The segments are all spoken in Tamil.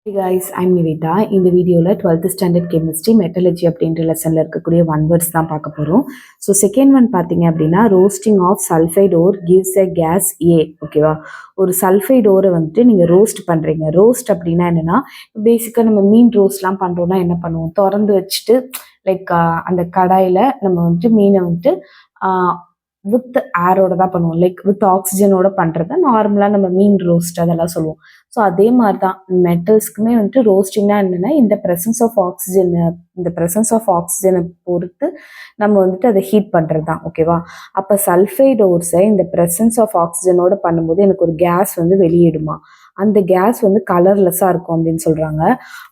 Hey guys, I'm Nivita. இந்த வீடியோவில் 12th ஸ்டாண்டர்ட் கெமிஸ்ட்ரி மெட்டலர்ஜி அப்படின்ற லெசனில் இருக்கக்கூடிய ஒன் வேர்ட்ஸ் தான் பார்க்க போகிறோம். ஸோ செகண்ட் ஒன் பார்த்தீங்க அப்படின்னா roasting of sulphide or gives a gas ஏ. ஓகேவா, ஒரு சல்ஃபைட் ஓரை வந்துட்டு நீங்கள் ரோஸ்ட் பண்ணுறீங்க. ரோஸ்ட் அப்படின்னா என்னென்னா, பேசிக்காக நம்ம மீன் ரோஸ்ட்லாம் பண்ணுறோன்னா என்ன பண்ணுவோம், திறந்து வச்சுட்டு லைக் அந்த கடாயில் நம்ம வந்துட்டு மீனை வந்துட்டு வித் ஏரோட தான் பண்ணுவோம். லைக் வித் ஆக்சிஜனோட பண்ணுறது நார்மலாக நம்ம மீன் ரோஸ்ட் அதெல்லாம் சொல்லுவோம். ஸோ அதே மாதிரி தான் மெட்டல்ஸ்க்குமே வந்துட்டு ரோஸ்டிங்னா என்னென்னா, இந்த ப்ரெசன்ஸ் ஆஃப் ஆக்சிஜனை பொறுத்து நம்ம வந்துட்டு அதை ஹீட் பண்ணுறது தான். ஓகேவா, அப்போ சல்ஃபைட் ஓர்ஸை இந்த ப்ரெசன்ஸ் ஆஃப் ஆக்சிஜனோட பண்ணும்போது எனக்கு ஒரு கேஸ் வந்து வெளியிடுமா, அந்த கேஸ் வந்து கலர்லெஸ்ஸாக இருக்கும் அப்படின்னு சொல்கிறாங்க.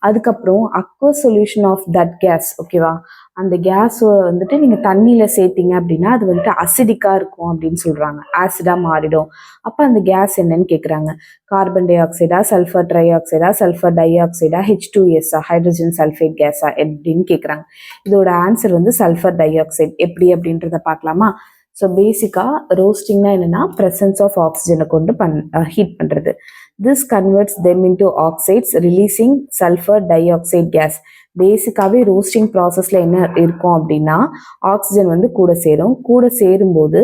அதுக்கப்புறம் aqueous solution of that gas. ஓகேவா, அந்த கேஸ் வந்துட்டு நீங்கள் தண்ணியில் சேர்த்திங்க அப்படின்னா அது வந்துட்டு அசிடிக்காக இருக்கும் அப்படின்னு சொல்கிறாங்க, ஆசிடாக மாறிடும். அப்போ அந்த கேஸ் என்னன்னு கேட்குறாங்க. கார்பன் டை ஆக்சைடா, சல்ஃபர் ட்ரை ஆக்சைடா, சல்ஃபர் டை ஆக்சைடா, H2S ஹைட்ரஜன் சல்ஃபைட் கேஸா அப்படின்னு கேட்குறாங்க. இதோட ஆன்சர் வந்து சல்ஃபர் டை ஆக்சைடு. எப்படி அப்படின்றத பார்க்கலாமா? ஸோ பேசிக்காக ரோஸ்டிங்னா என்னென்னா, ப்ரெசன்ஸ் ஆஃப் ஆக்சிஜனை கொண்டு ஹீட் பண்ணுறது. This converts them into oxides releasing sulphur dioxide gas. பேசிக்காகவே ரோஸ்டிங் ப்ராசஸில் என்ன இருக்கும் அப்படின்னா, ஆக்சிஜன் வந்து கூட சேரும்போது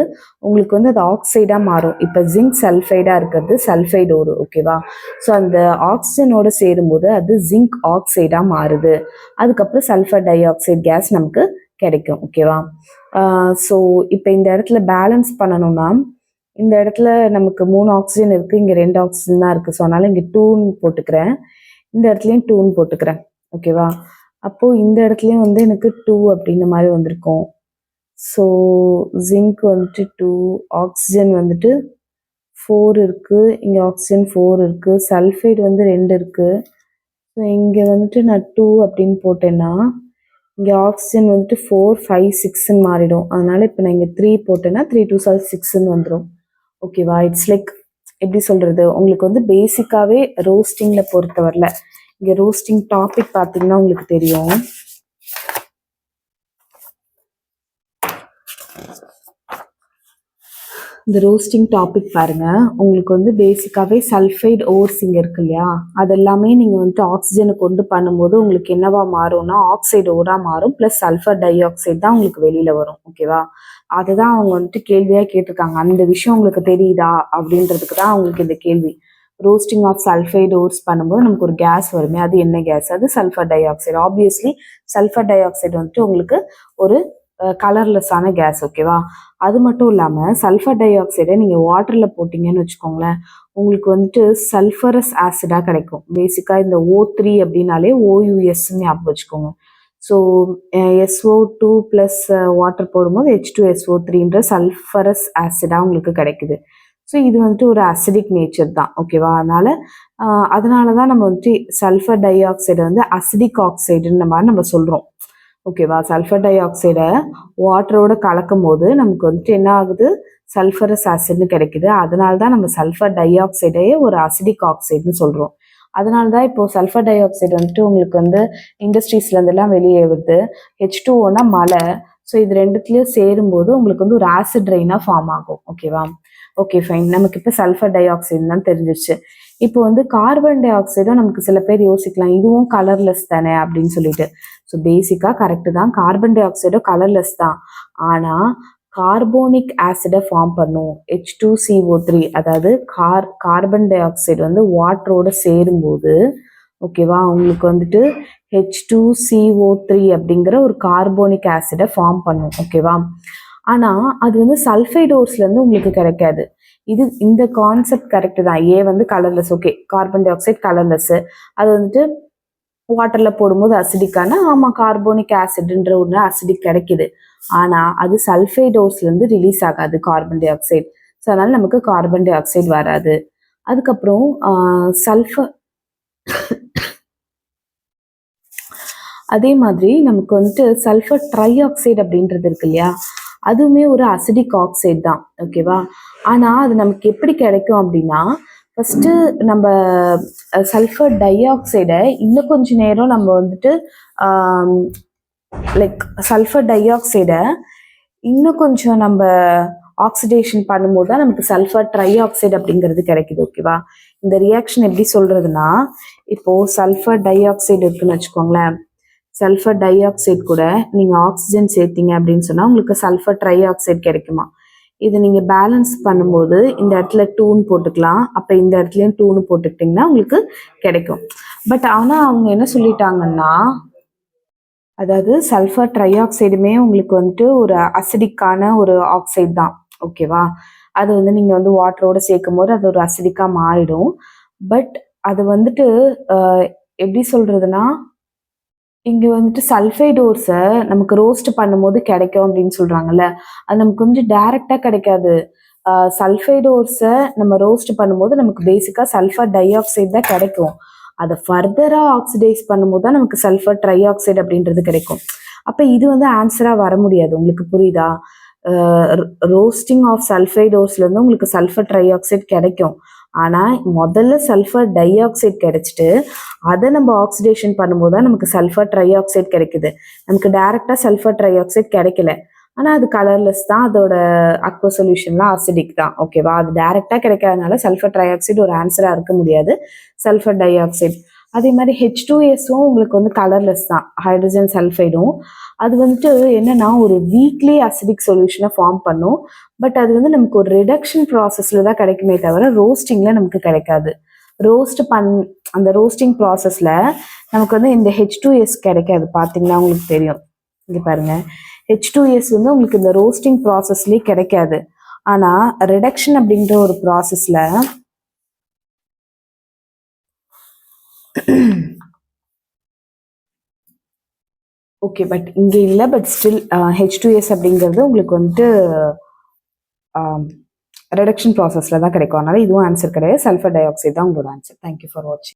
உங்களுக்கு வந்து அது ஆக்சைடாக மாறும். இப்போ ஜிங்க் சல்ஃபைடாக இருக்கிறது சல்ஃபைடு ஓரு. ஓகேவா, ஸோ அந்த ஆக்சிஜனோட சேரும்போது அது ஜிங்க் ஆக்சைடாக மாறுது. அதுக்கப்புறம் சல்ஃபர் டை ஆக்சைடு கேஸ் நமக்கு கிடைக்கும். ஓகேவா, ஸோ இப்போ இந்த இடத்துல பேலன்ஸ் பண்ணணும்னா, இந்த இடத்துல நமக்கு 3 ஆக்சிஜன் இருக்குது, இங்கே 2 ஆக்சிஜன் தான் இருக்குது. ஸோ அதனால் இங்கே 2ன்னு போட்டுக்கிறேன், இந்த இடத்துலையும் 2ன்னு போட்டுக்கிறேன். ஓகேவா, அப்போது இந்த இடத்துலையும் வந்து எனக்கு 2 அப்படின்ற மாதிரி வந்திருக்கும். ஸோ ஜிங்க் வந்துட்டு 2, ஆக்சிஜன் வந்துட்டு 4 இருக்குது, இங்கே ஆக்சிஜன் 4 இருக்குது, சல்ஃபைடு வந்து 2 இருக்குது. ஸோ இங்கே வந்துட்டு நான் 2 அப்படின்னு போட்டேன்னா இங்கே ஆக்சிஜன் வந்துட்டு 4, 5, 6ன்னு மாறிடும். அதனால் இப்போ நான் இங்கே 3 போட்டேன்னா 3 2 6ன்னு வந்துடும். ஓகேவா, இட்ஸ் லைக் எப்படி சொல்கிறது, உங்களுக்கு வந்து பேசிக்காகவே ரோஸ்டிங்கில் பொறுத்தவரையில் இங்கே ரோஸ்டிங் டாபிக் பார்த்தீங்கன்னா உங்களுக்கு தெரியும். இந்த ரோஸ்டிங் டாபிக் பாருங்க, உங்களுக்கு வந்து பேசிக்காகவே சல்ஃபைட் ஓர்ஸ் இங்கே இருக்கு இல்லையா, அதெல்லாமே நீங்கள் வந்துட்டு ஆக்சிஜனை கொண்டு பண்ணும்போது உங்களுக்கு என்னவா மாறும்னா ஆக்சைடு ஓராக மாறும், ப்ளஸ் சல்ஃபர் டை ஆக்சைடு தான் உங்களுக்கு வெளியில் வரும். ஓகேவா, அதுதான் அவங்க வந்துட்டு கேள்வியாக கேட்டிருக்காங்க. அந்த விஷயம் உங்களுக்கு தெரியுதா அப்படின்றதுக்கு தான் அவங்களுக்கு இந்த கேள்வி. ரோஸ்டிங் ஆஃப் சல்ஃபைடு ஓர்ஸ் பண்ணும்போது நமக்கு ஒரு கேஸ் வருமே, அது என்ன கேஸ்? அது sulphur di oxide. Obviously sulphur di oxide வந்துட்டு உங்களுக்கு ஒரு கலர்லெஸ்ஸான கேஸ். ஓகேவா, அது மட்டும் இல்லாமல் சல்ஃபர் டை ஆக்சைடை நீங்கள் வாட்டரில் போட்டிங்கன்னு வச்சுக்கோங்களேன், உங்களுக்கு வந்துட்டு சல்ஃபரஸ் ஆசிடாக கிடைக்கும். பேசிக்காக இந்த O3 அப்படின்னாலே OUSன்னு ஞாபகம் வச்சுக்கோங்க. ஸோ SO2 ப்ளஸ் வாட்டர் போடும்போது H2SO3ன்ற சல்ஃபரஸ் ஆசிடாக உங்களுக்கு கிடைக்குது. ஸோ இது வந்துட்டு ஒரு அசிடிக் நேச்சர் தான். ஓகேவா, அதனால தான் நம்ம வந்துட்டு சல்ஃபர் டை ஆக்சைடை வந்து அசிடிக் ஆக்சைடுன்ற மாதிரி நம்ம சொல்கிறோம். ஓகேவா, சல்ஃபர் டை ஆக்சைடை வாட்டரோட கலக்கும் போது நமக்கு வந்துட்டு என்ன ஆகுது, சல்ஃபரஸ் ஆசிட்னு கிடைக்குது. அதனால தான் நம்ம சல்ஃபர் டை ஆக்சைடையே ஒரு அசிடிக் ஆக்சைடுன்னு சொல்கிறோம். அதனால தான் இப்போது சல்ஃபர் டை ஆக்சைடு வந்துட்டு உங்களுக்கு வந்து இண்டஸ்ட்ரீஸ்லேருந்துலாம் வெளியே வருது. H2Oனா மழை. ஸோ இது ரெண்டுத்துலேயும் சேரும்போது உங்களுக்கு வந்து ஒரு ஆசிட் ரெயினாக ஃபார்ம் ஆகும். ஓகேவா, ஓகே ஃபைன், நமக்கு இப்போ சல்ஃபர் டை ஆக்சைடு தான் தெரிஞ்சிருச்சு. இப்போ வந்து கார்பன் டை ஆக்சைடும் நமக்கு சில பேர் யோசிக்கலாம், இதுவும் கலர்லெஸ் தானே அப்படின்னு சொல்லிட்டு. ஸோ பேசிக்காக கரெக்டு தான், கார்பன் டை ஆக்சைடும் கலர்லெஸ் தான். ஆனால் கார்போனிக் ஆசிடை ஃபார்ம் பண்ணும், H2CO3. அதாவது கார்பன் டை ஆக்சைடு வந்து வாட்டரோட சேரும்போது ஓகேவா உங்களுக்கு வந்துட்டு H2CO3 அப்படிங்கிற ஒரு கார்போனிக் ஆசிடை ஃபார்ம் பண்ணும். ஓகேவா, ஆனால் அது வந்து சல்ஃபைட் ஓர்ஸ்லேருந்து உங்களுக்கு கிடைக்காது. இந்த கான்செப்ட் கரெக்டு தான். ஏ வந்து colourless. Okay, carbon dioxide colourless, அது வந்துட்டு வாட்டரில் போடும்போது அசிடிக்கான, ஆமாம் கார்போனிக் ஆசிட்ன்ற ஒன்று அசிடிக் கிடைக்குது. ஆனால் அது சல்ஃபைட் ஓர்ஸ்லேருந்து ரிலீஸ் ஆகாது கார்பன் டை ஆக்சைடு. ஸோ அதனால் நமக்கு கார்பன் டை ஆக்சைடு வராது. அதுக்கப்புறம் அதே மாதிரி நமக்கு வந்துட்டு சல்ஃபர் ட்ரை ஆக்சைடு அப்படின்றது இருக்கு இல்லையா, அதுவுமே ஒரு அசிடிக் ஆக்சைடு தான். ஓகேவா, ஆனால் அது நமக்கு எப்படி கிடைக்கும் அப்படின்னா, ஃபஸ்ட்டு நம்ம சல்ஃபர் டை ஆக்சைடை இன்னும் கொஞ்சம் நேரம் நம்ம வந்துட்டு லைக் சல்ஃபர் டை ஆக்சைடை இன்னும் கொஞ்சம் நம்ம ஆக்சிடேஷன் பண்ணும்போது தான் நமக்கு சல்ஃபர் ட்ரை ஆக்சைடு அப்படிங்கிறது கிடைக்குது. ஓகேவா, இந்த ரியாக்ஷன் எப்படி சொல்றதுன்னா, இப்போ சல்ஃபர் டை ஆக்சைடு இருக்குன்னு வச்சுக்கோங்களேன். சல்ஃபர் டை ஆக்சைடு கூட நீங்க ஆக்சிஜன் சேர்த்தீங்க அப்படின்னு சொன்னா உங்களுக்கு சல்ஃபர் ட்ரை ஆக்சைடு கிடைக்குமா. இது நீங்க பேலன்ஸ் பண்ணும்போது இந்த இடத்துல 2ன்னு போட்டுக்கலாம், அப்ப இந்த இடத்துலயும் 2ன்னு போட்டுக்கிட்டீங்கன்னா உங்களுக்கு கிடைக்கும். பட் ஆனா அவங்க என்ன சொல்லிட்டாங்கன்னா, அதாவது சல்ஃபர் ட்ரை ஆக்சைடுமே உங்களுக்கு வந்துட்டு ஒரு அசிடிக்கான ஒரு ஆக்சைடு தான், ஓகேவா. அது வந்து நீங்க வந்து வாட்டரோட சேர்க்கும் போது அது ஒரு அசிடிக்கா மாறிடும். பட் அது வந்துட்டு எப்படி சொல்றதுன்னா, இங்க வந்துட்டு சல்ஃபைடோர்ஸை நமக்கு ரோஸ்ட் பண்ணும்போது கிடைக்கும் அப்படின்னு சொல்றாங்கல்ல, அது நமக்கு கொஞ்சம் டைரக்டா கிடைக்காது. சல்ஃபைடோர்ஸை நம்ம ரோஸ்ட் பண்ணும்போது நமக்கு பேசிக்கா சல்ஃபர் டை ஆக்சைடு தான் கிடைக்கும். அதை ஃபர்தரா ஆக்சிடைஸ் பண்ணும்போது தான் நமக்கு சல்ஃபர் ட்ரை ஆக்சைடு அப்படின்றது கிடைக்கும். அப்ப இது வந்து ஆன்சரா வர முடியாது. உங்களுக்கு புரியுதா? ரோஸ்டிங் ஆஃப் சல்ஃபைடோர்ஸ்ல இருந்து உங்களுக்கு சல்ஃபர் ட்ரை ஆக்சைடு கிடைக்கும். ஆனா முதல்ல சல்ஃபர் டை ஆக்சைடு கிடைச்சிட்டு அதை நம்ம ஆக்சிடேஷன் பண்ணும்போது தான் நமக்கு சல்ஃபர் ட்ரை ஆக்சைடு கிடைக்குது. நமக்கு டைரக்டா சல்ஃபர் ட்ரை ஆக்சைடு கிடைக்கல. ஆனா அது கலர்லெஸ் தான், அதோட அக்வா சொல்யூஷன்லாம் அசிடிக் தான், ஓகேவா. அது டைரக்டா கிடைக்காதனால சல்ஃபர் ட்ரை ஆக்சைடு ஒரு ஆன்சரா இருக்க முடியாது. சல்ஃபர் டை ஆக்சைடு அதே மாதிரி H2SO உங்களுக்கு வந்து கலர்லெஸ் தான், ஹைட்ரஜன் சல்ஃபைடும். அது வந்துட்டு என்னன்னா ஒரு வீக்லி அசிடிக் சொல்யூஷனை ஃபார்ம் பண்ணும். பட் அது வந்து நமக்கு ஒரு ரிடக்ஷன் ப்ராசஸ்ல தான் கிடைக்குமே தவிர ரோஸ்டிங்ல நமக்கு கிடைக்காது. அந்த ரோஸ்டிங் ப்ராசஸ்ல நமக்கு வந்து இந்த H2S கிடைக்காது. பார்த்தீங்கன்னா உங்களுக்கு தெரியும், இங்க பாருங்க. H2S வந்து உங்களுக்கு இந்த ரோஸ்டிங் ப்ராசஸ்லயே கிடைக்காது. ஆனா ரிடக்ஷன் அப்படின்ற ஒரு ப்ராசஸ்ல ஓகே, பட் இங்க இல்லை. பட் ஸ்டில் H2S அப்படிங்கிறது உங்களுக்கு வந்துட்டு ரிடக்ஷன் ப்ராசஸ்ல தான் கிடைக்கும். அதனால இதுவும் ஆன்சர் கிடையாது. சல்ஃபர் டை ஆக்சைடு தான் உங்களோட ஆன்சர். தேங்க்யூ ஃபார் வாட்சிங்.